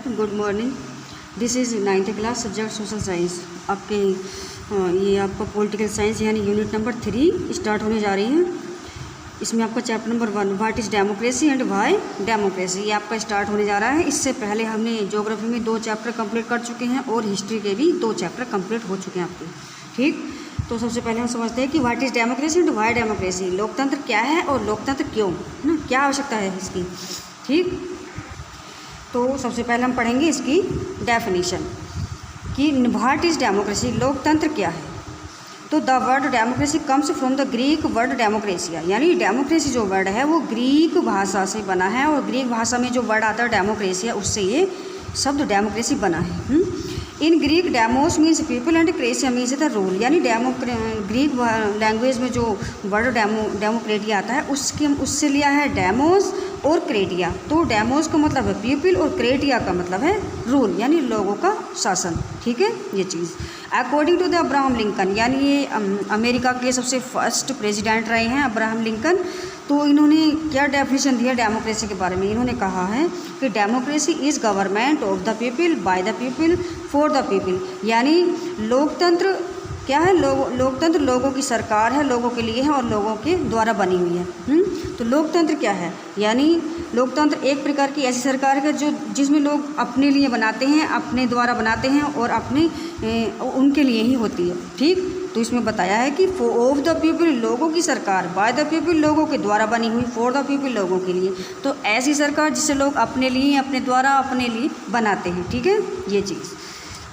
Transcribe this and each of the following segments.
Good morning. This is 9th class subject social science. आपके ये आपका पॉलिटिकल साइंस यानी यूनिट नंबर 3 स्टार्ट होने जा रही है। इसमें आपका chapter number 1 what is democracy and why democracy ये आपका स्टार्ट होने जा रहा है। इससे पहले हमने ज्योग्राफी में 2 चैप्टर कंप्लीट कर चुके हैं और हिस्ट्री के भी 2 चैप्टर कंप्लीट हो चुके हैं आपके। ठीक, तो सबसे पहले हम समझते हैं कि what is democracy and why democracy. लोकतंत्र क्या है और लोकतंत्र क्यों, है ना, क्या आवश्यकता है इसकी। ठीक, तो सबसे पहले हम पढ़ेंगे इसकी डेफिनेशन कि व्हाट इज़ डेमोक्रेसी, लोकतंत्र क्या है। तो the word democracy comes from the Greek word demokratia, यानी डेमोक्रेसी जो वर्ड है वो ग्रीक भाषा से बना है और ग्रीक भाषा में जो वर्ड आता है डेमोक्रेसिया उससे ये शब्द डेमोक्रेसी बना है। In Greek demos means people and kratia means the rule, यानी ग्रीक लैंग्वेज में जो वर्ड डेमोक्रेटिया आता है उससे लिया है डेमोस और क्रेटिया। तो डेमोस का मतलब है पीपल और क्रेटिया का मतलब है रूल, यानी लोगों का शासन। ठीक है, ये चीज़ according to the Abraham Lincoln, यानी ये अमेरिका के सबसे फर्स्ट प्रेसिडेंट रहे हैं अब्राहम लिंकन। तो इन्होंने क्या डेफिनेशन दिया डेमोक्रेसी के बारे में। इन्होंने कहा है कि democracy is government of the people bye the people for the people, यानी लोकतंत्र क्या है, लोकतंत्र लोगों की सरकार है, लोगों के लिए है और लोगों के द्वारा बनी हुई है। तो लोकतंत्र क्या है, यानी लोकतंत्र एक प्रकार की ऐसी सरकार है जो जिसमें लोग अपने लिए बनाते हैं, अपने द्वारा बनाते हैं और अपने उनके लिए ही होती है। ठीक, तो इसमें बताया है कि ऑफ द पीपल लोगों की सरकार, बाय द पीपल लोगों के द्वारा बनी हुई, फॉर द पीपल लोगों के लिए। तो ऐसी सरकार जिसे लोग अपने लिए, अपने द्वारा, अपने लिए बनाते हैं। ठीक है, ये चीज़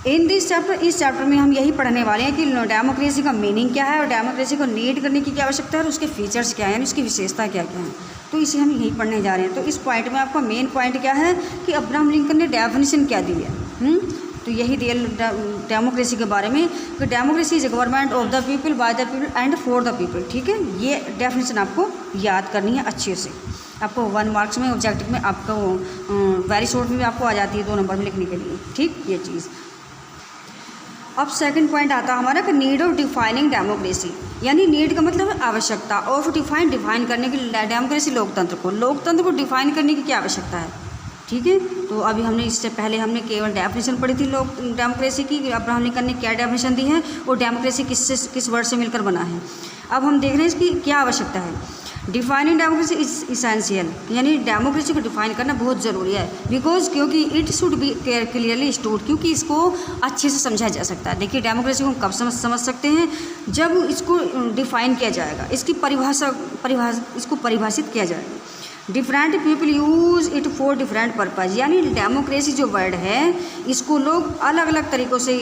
इन दिस चैप्टर, इस चैप्टर में हम यही पढ़ने वाले हैं कि डेमोक्रेसी का मीनिंग क्या है और डेमोक्रेसी को नीड करने की क्या आवश्यकता है और उसके फीचर्स क्या है, यानी उसकी विशेषता क्या क्या है। तो इसे हम यही पढ़ने जा रहे हैं। तो इस पॉइंट में आपका मेन पॉइंट क्या है कि अब्राहम लिंकन ने डेफिनेशन क्या दी है। तो यही दिया डेमोक्रेसी के बारे में कि democracy is government of the people bye the people and for the people. ठीक है, ये डेफिनेशन आपको याद करनी है अच्छे से। आपको 1 मार्क्स में ऑब्जेक्टिव में आपको वेरी शॉर्ट में भी आपको आ जाती है 2 नंबर में लिखने के लिए। ठीक, ये चीज़। अब सेकंड पॉइंट आता है हमारा कि नीड ऑफ डिफाइनिंग डेमोक्रेसी, यानी नीड का मतलब है आवश्यकता, ऑफ डिफाइन करने की डेमोक्रेसी लोकतंत्र को डिफाइन करने की क्या आवश्यकता है। ठीक है, तो अभी हमने इससे पहले हमने केवल डेफिनेशन पढ़ी थी डेमोक्रेसी की, अब्राहम लिंकन ने क्या डेफिनेशन दी है और डेमोक्रेसी किस वर्ड से मिलकर बना है। अब हम देख रहे हैं इसकी क्या आवश्यकता है। डिफाइनिंग डेमोक्रेसी इज इसेंशियल, यानी डेमोक्रेसी को डिफाइन करना बहुत ज़रूरी है। बिकॉज क्योंकि it should be clearly stored, क्योंकि इसको अच्छे से समझा जा सकता है। देखिए डेमोक्रेसी को हम कब समझ सकते हैं, जब इसको डिफाइन किया जाएगा, इसकी इसको परिभाषित किया जाएगा। Different people use it for different purpose, यानी डेमोक्रेसी जो वर्ड है इसको लोग अलग अलग तरीक़ों से,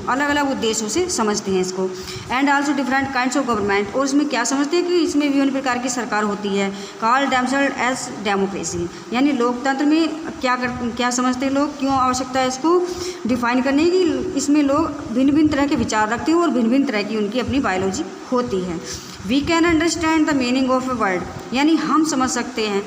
अलग अलग उद्देश्यों से समझते हैं इसको। And also different kinds of government, और इसमें क्या समझते हैं कि इसमें विभिन्न प्रकार की सरकार होती है। कॉल्ड देमसेल्व्स एज डेमोक्रेसी, यानी लोकतंत्र में क्या समझते हैं लोग, क्यों आवश्यकता है इसको डिफाइन करने की। इसमें लोग भिन्न भिन्न तरह के विचार रखते हैं और भिन्न भिन्न तरह की उनकी अपनी बायोलॉजी होती है। We can understand the meaning of a word, यानी हम समझ सकते हैं,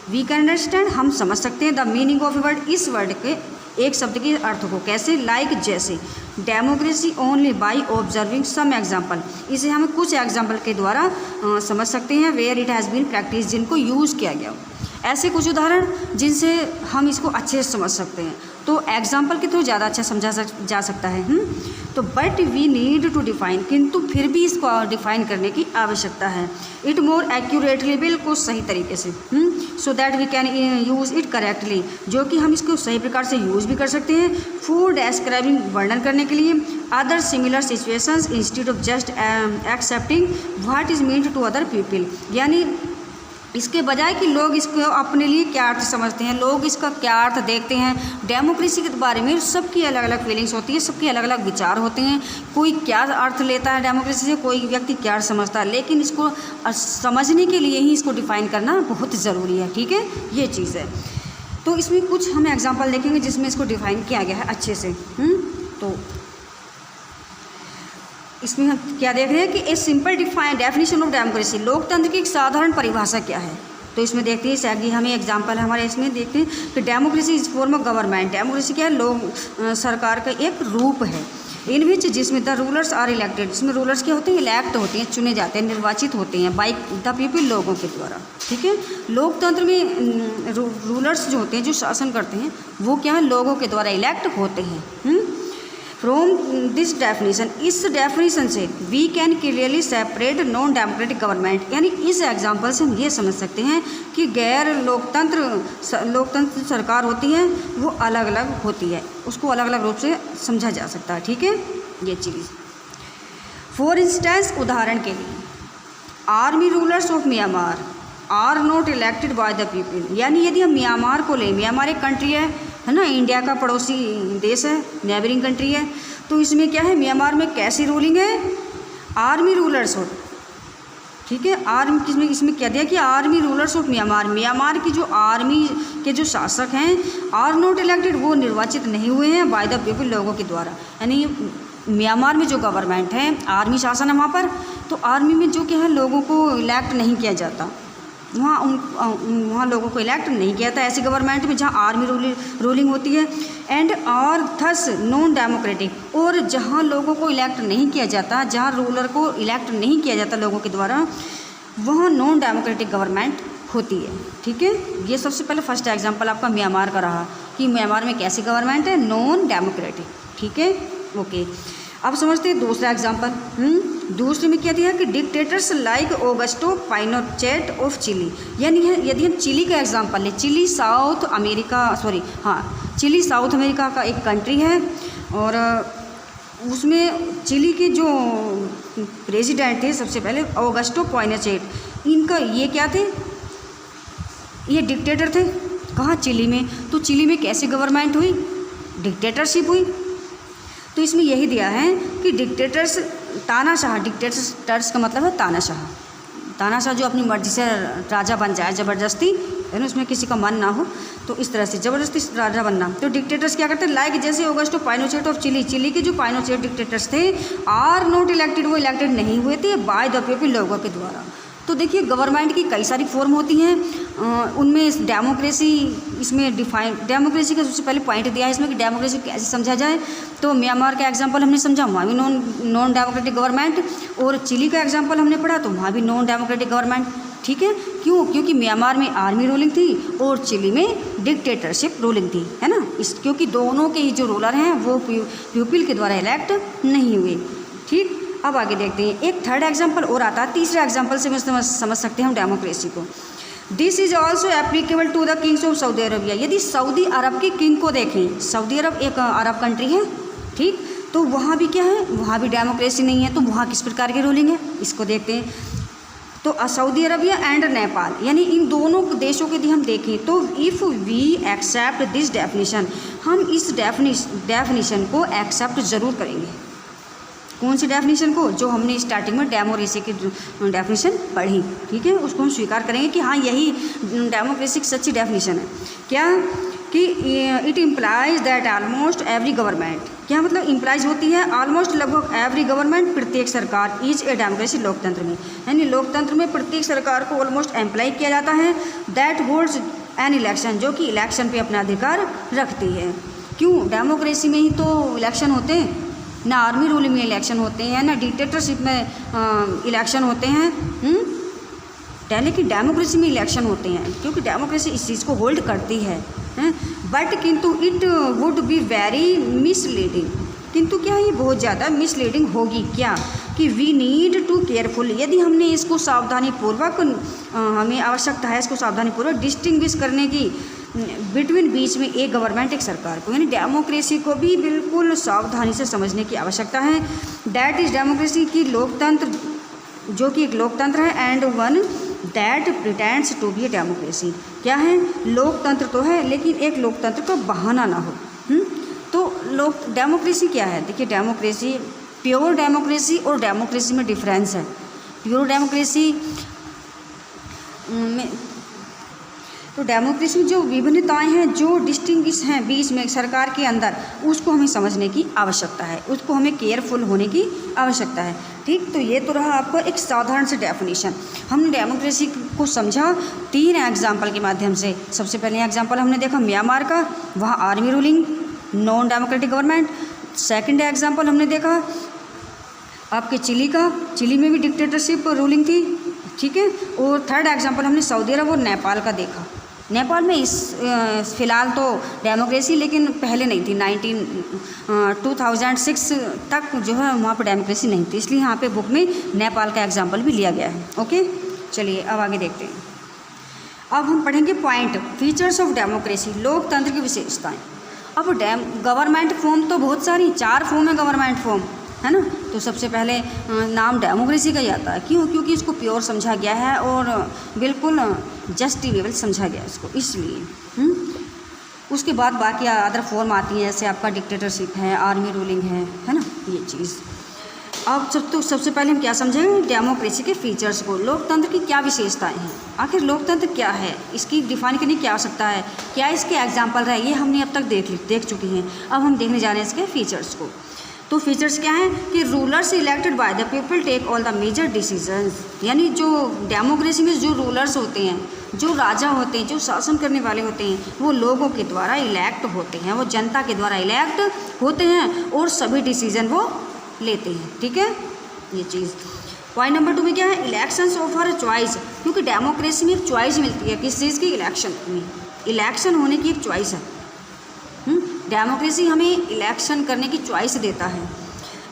वी कैन अंडरस्टैंड हम समझ सकते हैं the meaning of a word, इस वर्ड के एक शब्द के अर्थ को। कैसे, लाइक जैसे democracy only by observing some example, इसे हम कुछ एग्जाम्पल के द्वारा समझ सकते हैं। Where it has been practice, जिनको यूज़ किया गया, ऐसे कुछ उदाहरण जिनसे हम इसको अच्छे से समझ सकते हैं। तो एग्जाम्पल के थ्रू ज़्यादा अच्छा समझा जा सकता है। तो but we need to define, किंतु फिर भी इसको डिफाइन करने की आवश्यकता है। इट मोर एक्यूरेटली, बिल्कुल सही तरीके से, so that we can use it correctly, जो कि हम इसको सही प्रकार से यूज़ भी कर सकते हैं फॉर डिस्क्राइबिंग, वर्णन करने के लिए other similar situations instead of just accepting what is meant to other people, यानी इसके बजाय कि लोग इसको अपने लिए क्या अर्थ समझते हैं, लोग इसका क्या अर्थ देखते हैं। डेमोक्रेसी के बारे में सबकी अलग अलग फीलिंग्स होती है, सबके अलग अलग विचार होते हैं। कोई क्या अर्थ लेता है डेमोक्रेसी से, कोई व्यक्ति क्या समझता है, लेकिन इसको समझने के लिए ही इसको डिफाइन करना बहुत ज़रूरी है। ठीक है, ये चीज़ है। तो इसमें कुछ हम एग्जाम्पल देखेंगे जिसमें इसको डिफाइन किया गया है अच्छे से। तो इसमें हम क्या देख रहे हैं कि a simple definition of democracy, लोकतंत्र की एक साधारण परिभाषा क्या है। तो इसमें देखते हैं सैगी हमें एग्जांपल हमारे इसमें देखते हैं कि democracy is form of government, democracy क्या है, लोग सरकार का एक रूप है। इन विच जिसमें द रूलर्स आर इलेक्टेड, जिसमें रूलर्स क्या होते हैं, इलेक्ट होते हैं, चुने जाते हैं, निर्वाचित होते हैं बाई द पीपल, लोगों के द्वारा। ठीक है, लोकतंत्र में रूलर्स जो होते हैं, जो शासन करते हैं, वो क्या है, लोगों के द्वारा इलेक्ट होते हैं। फ्रॉम दिस डेफिनेशन, इस डेफिनेशन से we can clearly separate non democratic government, यानी इस एग्जाम्पल से हम ये समझ सकते हैं कि गैर लोकतंत्र सरकार होती है वो अलग अलग होती है, उसको अलग अलग रूप से समझा जा सकता है। ठीक है, ये चीज़। फॉर इंस्टेंस, उदाहरण के लिए, army rulers of Myanmar are not elected by the people, यानी यदि हम म्यांमार को लें, म्यांमार एक कंट्री है ना, इंडिया का पड़ोसी देश है, नेबरिंग कंट्री है, तो इसमें क्या है, म्यांमार में कैसी रूलिंग है, आर्मी रूलर्स ऑफ, ठीक है, आर्मी, इसमें क्या दिया कि army rulers of Myanmar, Myanmar की जो आर्मी के जो शासक हैं, आर नॉट इलेक्टेड, वो निर्वाचित नहीं हुए हैं बाय द पीपल, लोगों के द्वारा। यानी म्यांमार में जो गवर्नमेंट है, आर्मी शासन है वहाँ पर, तो आर्मी में जो क्या है, लोगों को इलेक्ट नहीं किया जाता, वहाँ लोगों को इलेक्ट नहीं किया था, ऐसी गवर्नमेंट में जहाँ आर्मी रूलिंग होती है। एंड और थस नॉन डेमोक्रेटिक, और जहाँ लोगों को इलेक्ट नहीं किया जाता, जहाँ रूलर को इलेक्ट नहीं किया जाता लोगों के द्वारा, वहाँ नॉन डेमोक्रेटिक गवर्नमेंट होती है। ठीक है, ये सबसे पहले फर्स्ट एग्जांपल आपका म्यांमार का रहा कि म्यांमार में कैसी गवर्नमेंट है, नॉन डेमोक्रेटिक। ठीक है, ओके। अब समझते हैं दूसरा एग्जांपल। दूसरे में क्या दिया कि dictators like Augusto Pinochet of Chile, यानी यदि हम चिली का एग्जांपल लें, चिली साउथ अमेरिका का एक कंट्री है, और उसमें चिली के जो प्रेसिडेंट थे सबसे पहले ऑगस्टो पाइनोचेट, इनका ये क्या थे, ये डिक्टेटर थे। कहाँ, चिली में। तो चिली में कैसी गवर्नमेंट हुई, डिक्टेटरशिप हुई। तो इसमें यही दिया है कि डिक्टेटर्स, तानाशाह, डिक्टेटर्स का मतलब है तानाशाह जो अपनी मर्जी से राजा बन जाए, ज़बरदस्ती, है ना, उसमें किसी का मन ना हो, तो इस तरह से ज़बरदस्ती राजा बनना। तो डिक्टेटर्स क्या करते हैं, लाइक जैसे Augusto Pinochet of chilli, chilli के जो पाइनोचेट डिक्टेटर्स थे, आर नॉट इलेक्टेड, वो इलेक्टेड नहीं हुए थे बाय द पीपल, लोगों के द्वारा। तो देखिए, गवर्नमेंट की कई सारी फॉर्म होती हैं, उनमें डेमोक्रेसी, इसमें डिफाइन, डेमोक्रेसी का सबसे पहले पॉइंट दिया है इसमें कि डेमोक्रेसी कैसे समझा जाए। तो म्यांमार का एग्जांपल हमने समझा, वहाँ भी नॉन डेमोक्रेटिक गवर्नमेंट, और चिली का एग्जांपल हमने पढ़ा तो वहाँ भी नॉन डेमोक्रेटिक गवर्नमेंट। ठीक है, क्यों, क्योंकि म्यांमार में आर्मी रूलिंग थी और चिली में डिक्टेटरशिप रूलिंग थी, है ना, क्योंकि दोनों के ही जो रूलर हैं वो पीपल के द्वारा इलेक्ट नहीं हुए। ठीक, अब आगे देखते हैं, एक थर्ड एग्जाम्पल और आता है, तीसरे एग्जाम्पल से समझ सकते हैं हम डेमोक्रेसी को। This is also applicable to the kings of Saudi Arabia, यदि सऊदी अरब के किंग को देखें, सऊदी अरब एक अरब कंट्री है, ठीक, तो वहाँ भी क्या है, वहाँ भी डेमोक्रेसी नहीं है, तो वहाँ किस प्रकार की रूलिंग है, इसको देखते हैं। तो सऊदी अरबिया एंड नेपाल, यानी इन दोनों देशों के यदि हम देखें, तो if we accept this definition, हम इस डेफिनेशन को एक्सेप्ट ज़रूर करेंगे। कौन सी डेफिनेशन को, जो हमने स्टार्टिंग में डेमोक्रेसी की डेफिनेशन पढ़ी, ठीक है, उसको हम स्वीकार करेंगे कि हाँ, यही डेमोक्रेसी की सच्ची डेफिनेशन है। क्या कि it implies that almost every government, क्या मतलब इम्प्लाइज होती है, ऑलमोस्ट लगभग एवरी गवर्नमेंट, प्रत्येक सरकार, इज ए डेमोक्रेसी, लोकतंत्र में, यानी लोकतंत्र में प्रत्येक सरकार को ऑलमोस्ट एम्प्लाई किया जाता है, दैट होल्ड्स एन इलेक्शन, जो कि इलेक्शन पे अपना अधिकार रखती है। क्यों, डेमोक्रेसी में ही तो इलेक्शन होते हैं ना, आर्मी रूल में इलेक्शन होते हैं ना, डिक्टेटरशिप में इलेक्शन होते हैं, पहले की डेमोक्रेसी में इलेक्शन होते हैं, क्योंकि डेमोक्रेसी इस चीज़ को होल्ड करती है। बट किंतु it would be very misleading, किंतु क्या ये बहुत ज़्यादा मिसलीडिंग होगी, क्या कि वी नीड टू केयरफुल, यदि हमने इसको सावधानीपूर्वक, हमें आवश्यकता है इसको सावधानीपूर्वक डिस्टिंग्विश करने की बिटवीन, बीच में एक गवर्नमेंट, एक सरकार को, यानी डेमोक्रेसी को भी बिल्कुल सावधानी से समझने की आवश्यकता है। दैट इज़ डेमोक्रेसी की लोकतंत्र, जो कि एक लोकतंत्र है, and one that pretends to be a democracy, क्या है, लोकतंत्र तो है लेकिन एक लोकतंत्र का बहाना ना हो। तो डेमोक्रेसी क्या है, देखिए, डेमोक्रेसी, प्योर डेमोक्रेसी और डेमोक्रेसी में डिफरेंस है। प्योर डेमोक्रेसी में, तो डेमोक्रेसी में जो विभिन्नताएं हैं, जो डिस्टिंग्विश हैं बीच में सरकार के अंदर, उसको हमें समझने की आवश्यकता है, उसको हमें केयरफुल होने की आवश्यकता है। ठीक, तो ये तो रहा आपको एक साधारण से डेफिनेशन। हमने डेमोक्रेसी को समझा 3 एग्जाम्पल के माध्यम से। सबसे पहले एग्जाम्पल हमने देखा म्यांमार का, वहाँ army ruling, non democratic government. Second example हमने देखा आपके चिली में भी डिक्टेटरशिप रूलिंग थी, ठीक है। और थर्ड एग्जांपल हमने सऊदी अरब और नेपाल का देखा। नेपाल में फ़िलहाल तो डेमोक्रेसी लेकिन पहले नहीं थी, 2006 तक जो है वहाँ पर डेमोक्रेसी नहीं थी, इसलिए यहाँ पे बुक में नेपाल का एग्जांपल भी लिया गया है। ओके, चलिए अब आगे देखते हैं। अब हम पढ़ेंगे पॉइंट फीचर्स ऑफ डेमोक्रेसी, लोकतंत्र की विशेषताएं। अब गवर्नमेंट फॉर्म तो बहुत सारी, 4 फॉर्म है गवर्नमेंट फॉर्म, है ना। तो सबसे पहले नाम डेमोक्रेसी का ही आता है, क्यों? क्योंकि इसको प्योर समझा गया है और बिल्कुल जस्टिफिएबल समझा गया है इसको, इसलिए। उसके बाद बाकी अदर फॉर्म आती हैं, जैसे आपका डिक्टेटरशिप है, आर्मी रूलिंग है ना, ये चीज़। अब सबसे पहले हम क्या समझेंगे डेमोक्रेसी के फीचर्स को, लोकतंत्र की क्या विशेषताएं हैं, आखिर लोकतंत्र क्या है, इसकी डिफाइन करने की आवश्यकता है, क्या इसके एग्जाम्पल रहे, ये हमने अब तक देख चुके हैं। अब हम देखने जा रहे हैं इसके फीचर्स को। तो फीचर्स क्या हैं कि rulers elected by the people take all the major decisions, यानी जो डेमोक्रेसी में जो रूलर्स होते हैं, जो राजा होते हैं, जो शासन करने वाले होते हैं, वो लोगों के द्वारा इलेक्ट होते हैं, वो जनता के द्वारा इलेक्ट होते हैं और सभी डिसीजन वो लेते हैं, ठीक है, ये चीज़। पॉइंट नंबर 2 में क्या है, इलेक्शंस ऑफर चॉइस, क्योंकि डेमोक्रेसी में एक चॉइस मिलती है, किस चीज़ की, इलेक्शन में, इलेक्शन होने की एक चॉइस है। डेमोक्रेसी हमें इलेक्शन करने की चॉइस देता है।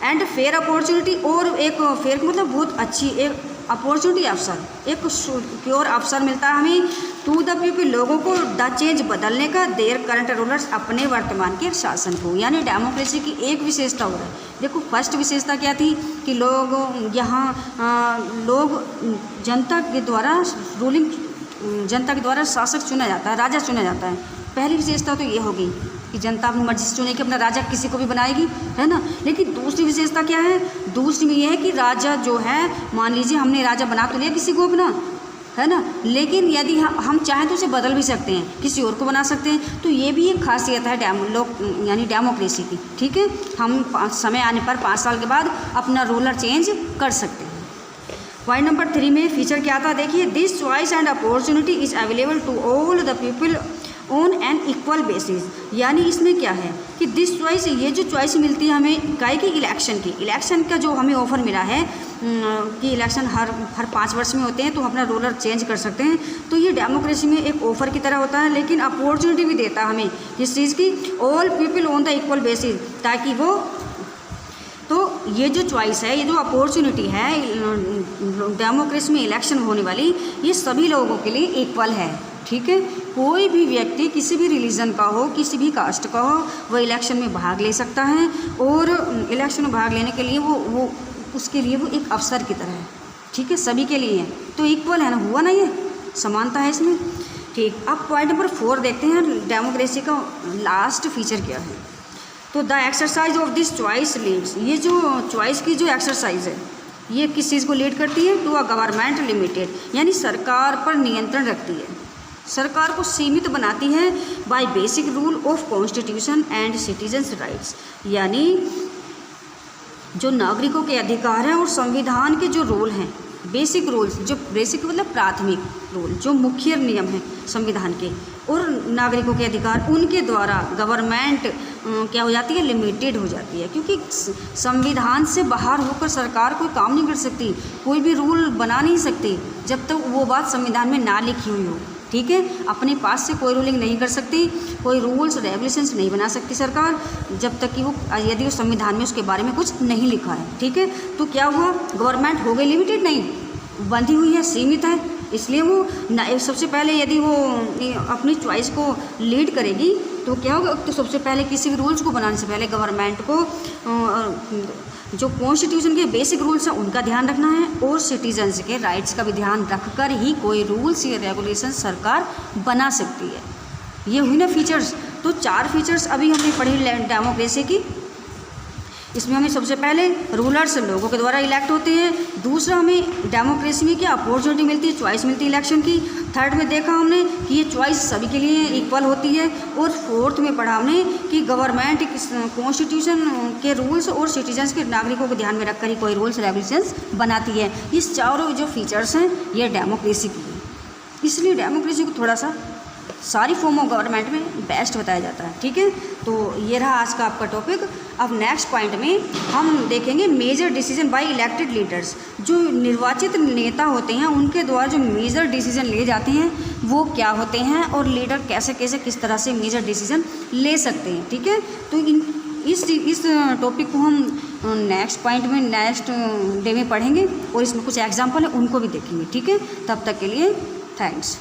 एंड फेयर अपॉर्चुनिटी, और एक फेयर मतलब बहुत अच्छी एक अपॉर्चुनिटी, अवसर, एक प्योर अवसर मिलता है हमें टू द पीपल, लोगों को द चेंज, बदलने का, देयर करंट रूलर्स, अपने वर्तमान के शासन को। यानी डेमोक्रेसी की एक विशेषता हो है, देखो फर्स्ट विशेषता क्या थी कि लोग यहाँ लोग जनता के द्वारा रूलिंग, जनता के द्वारा शासक चुना जाता है, राजा चुना जाता है। पहली विशेषता तो ये होगी कि जनता अपनी मर्जी से चुने कि अपना राजा किसी को भी बनाएगी, है ना। लेकिन दूसरी विशेषता क्या है, दूसरी में ये है कि राजा जो है, मान लीजिए हमने राजा बना तो लिया किसी को अपना, है ना, लेकिन यदि हम चाहें तो उसे बदल भी सकते हैं, किसी और को बना सकते हैं। तो ये भी एक खासियत है यानी डेमोक्रेसी की, ठीक है। हम समय आने पर 5 साल के बाद अपना रूलर चेंज कर सकते हैं। पॉइंट नंबर 3 में फीचर क्या था, देखिए, this choice and opportunity is available to all the people on an equal basis, यानी इसमें क्या है कि दिस चॉइस, ये जो चॉइस मिलती है हमें काय की, इलेक्शन का जो हमें ऑफर मिला है कि इलेक्शन हर 5 वर्ष में होते हैं, तो अपना रूलर चेंज कर सकते हैं। तो ये डेमोक्रेसी में एक ऑफर की तरह होता है, लेकिन अपॉर्चुनिटी भी देता है हमें किस चीज़ की, all people on the equal basis, ताकि वो, तो ये जो चॉइस है, ये जो अपॉर्चुनिटी है डेमोक्रेसी में इलेक्शन होने वाली, ये सभी लोगों के लिए इक्वल है, ठीक है। कोई भी व्यक्ति किसी भी रिलीजन का हो, किसी भी कास्ट का हो, वो इलेक्शन में भाग ले सकता है, और इलेक्शन में भाग लेने के लिए वो उसके लिए वो एक अवसर की तरह है, ठीक है, सभी के लिए है, तो इक्वल है ना, हुआ ना, ये समानता है इसमें, ठीक। अब पॉइंट नंबर 4 देखते हैं, डेमोक्रेसी का लास्ट फीचर क्या है। तो the exercise of this choice leads, ये जो चॉइस की जो एक्सरसाइज है, ये किस चीज़ को लीड करती है, टू अ गवर्नमेंट लिमिटेड, यानी सरकार पर नियंत्रण रखती है, सरकार को सीमित बनाती है, by basic rule of constitution and citizens rights, यानी जो नागरिकों के अधिकार हैं और संविधान के जो रूल हैं, बेसिक रूल्स, जो बेसिक मतलब प्राथमिक रूल, जो मुख्य नियम हैं संविधान के, और नागरिकों के अधिकार, उनके द्वारा गवर्नमेंट क्या हो जाती है, लिमिटेड हो जाती है, क्योंकि संविधान से बाहर होकर सरकार कोई काम नहीं कर सकती, कोई भी रूल बना नहीं सकती जब तक वो बात संविधान में ना लिखी हुई हो, ठीक है। अपने पास से कोई रूलिंग नहीं कर सकती, कोई रूल्स रेगुलेशंस नहीं बना सकती सरकार, जब तक कि वो, यदि वो संविधान में उसके बारे में कुछ नहीं लिखा है, ठीक है। तो क्या हुआ, गवर्नमेंट हो गई लिमिटेड, नहीं, बंधी हुई है, सीमित है, इसलिए वो सबसे पहले यदि वो अपनी चॉइस को लीड करेगी तो क्या होगा, तो सबसे पहले किसी भी रूल्स को बनाने से पहले गवर्नमेंट को जो कॉन्स्टिट्यूशन के बेसिक रूल्स हैं उनका ध्यान रखना है, और सिटीजन्स के राइट्स का भी ध्यान रखकर ही कोई रूल्स या रेगुलेशन सरकार बना सकती है। ये हुई ना फीचर्स। तो 4 फीचर्स अभी हमने पढ़ी डेमोक्रेसी की। इसमें हमें सबसे पहले रूलर्स लोगों के द्वारा इलेक्ट होते हैं, दूसरा हमें डेमोक्रेसी में क्या अपॉर्चुनिटी मिलती है, चॉइस मिलती है इलेक्शन की, थर्ड में देखा हमने कि ये चॉइस सभी के लिए इक्वल होती है, और फोर्थ में पढ़ा हमने कि गवर्नमेंट कॉन्स्टिट्यूशन के रूल्स और सिटीजन्स के नागरिकों को ध्यान में रखकर ही कोई रूल्स रेगुलेशंस बनाती है। ये चारों जो फीचर्स हैं ये डेमोक्रेसी की है, इसलिए डेमोक्रेसी को थोड़ा सा सारी फॉर्म ऑफ गवर्नमेंट में बेस्ट बताया जाता है। ठीक है, तो ये रहा आज का आपका टॉपिक। अब नेक्स्ट पॉइंट में हम देखेंगे major decision by elected leaders. जो निर्वाचित नेता होते हैं उनके द्वारा जो मेजर डिसीजन लिए जाते हैं वो क्या होते हैं, और लीडर कैसे कैसे किस तरह से मेजर डिसीजन ले सकते हैं। ठीक है, तो इस टॉपिक को हम नेक्स्ट पॉइंट में नेक्स्ट डे में पढ़ेंगे, और इसमें कुछ एग्जाम्पल है उनको भी देखेंगे। ठीक है, तब तक के लिए थैंक्स।